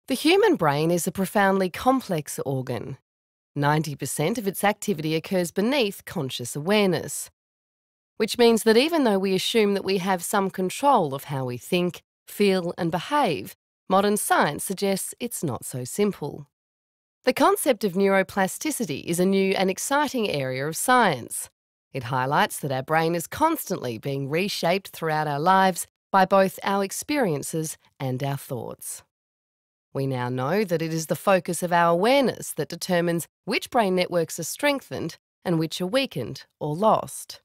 The human brain is a profoundly complex organ. 90% of its activity occurs beneath conscious awareness, which means that even though we assume that we have some control of how we think, feel and behave, modern science suggests it's not so simple. The concept of neuroplasticity is a new and exciting area of science. It highlights that our brain is constantly being reshaped throughout our lives by both our experiences and our thoughts. We now know that it is the focus of our awareness that determines which brain networks are strengthened and which are weakened or lost.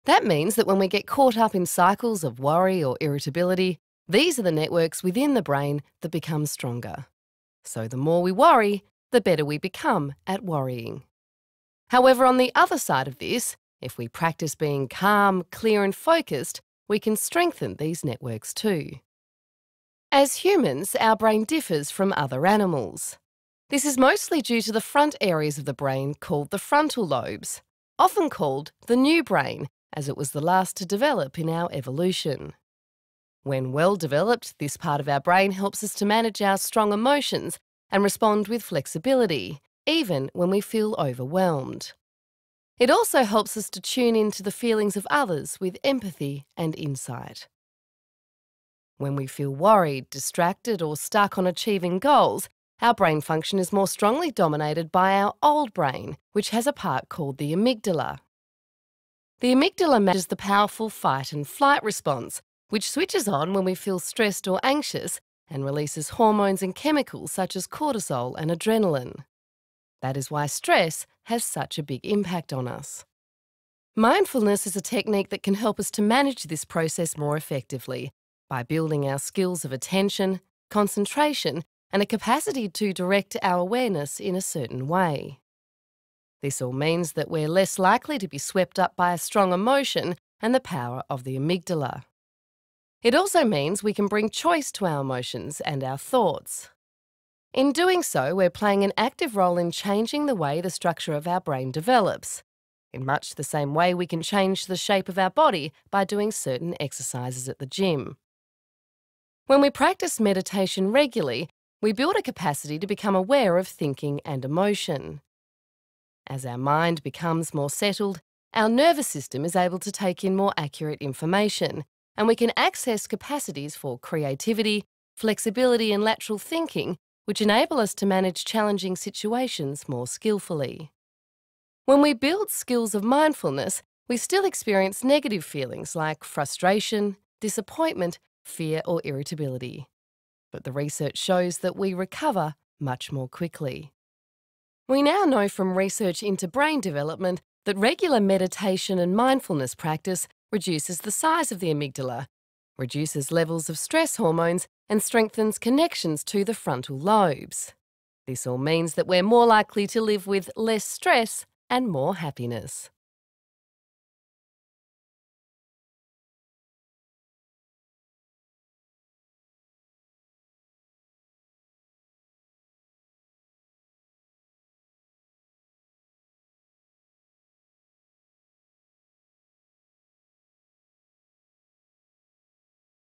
That means that when we get caught up in cycles of worry or irritability, these are the networks within the brain that become stronger. So the more we worry, the better we become at worrying. However, on the other side of this, if we practice being calm, clear and focused, we can strengthen these networks too. As humans, our brain differs from other animals. This is mostly due to the front areas of the brain called the frontal lobes, often called the new brain, as it was the last to develop in our evolution. When well developed, this part of our brain helps us to manage our strong emotions and respond with flexibility, even when we feel overwhelmed. It also helps us to tune into the feelings of others with empathy and insight. When we feel worried, distracted or stuck on achieving goals, our brain function is more strongly dominated by our old brain, which has a part called the amygdala. The amygdala manages the powerful fight and flight response, which switches on when we feel stressed or anxious and releases hormones and chemicals such as cortisol and adrenaline. That is why stress has such a big impact on us. Mindfulness is a technique that can help us to manage this process more effectively by building our skills of attention, concentration, and a capacity to direct our awareness in a certain way. This all means that we're less likely to be swept up by a strong emotion and the power of the amygdala. It also means we can bring choice to our emotions and our thoughts. In doing so, we're playing an active role in changing the way the structure of our brain develops, in much the same way we can change the shape of our body by doing certain exercises at the gym. When we practice meditation regularly, we build a capacity to become aware of thinking and emotion. As our mind becomes more settled, our nervous system is able to take in more accurate information, and we can access capacities for creativity, flexibility and lateral thinking, which enable us to manage challenging situations more skillfully. When we build skills of mindfulness, we still experience negative feelings like frustration, disappointment, fear or irritability. But the research shows that we recover much more quickly. We now know from research into brain development that regular meditation and mindfulness practice reduces the size of the amygdala, reduces levels of stress hormones, and strengthens connections to the frontal lobes. This all means that we're more likely to live with less stress and more happiness.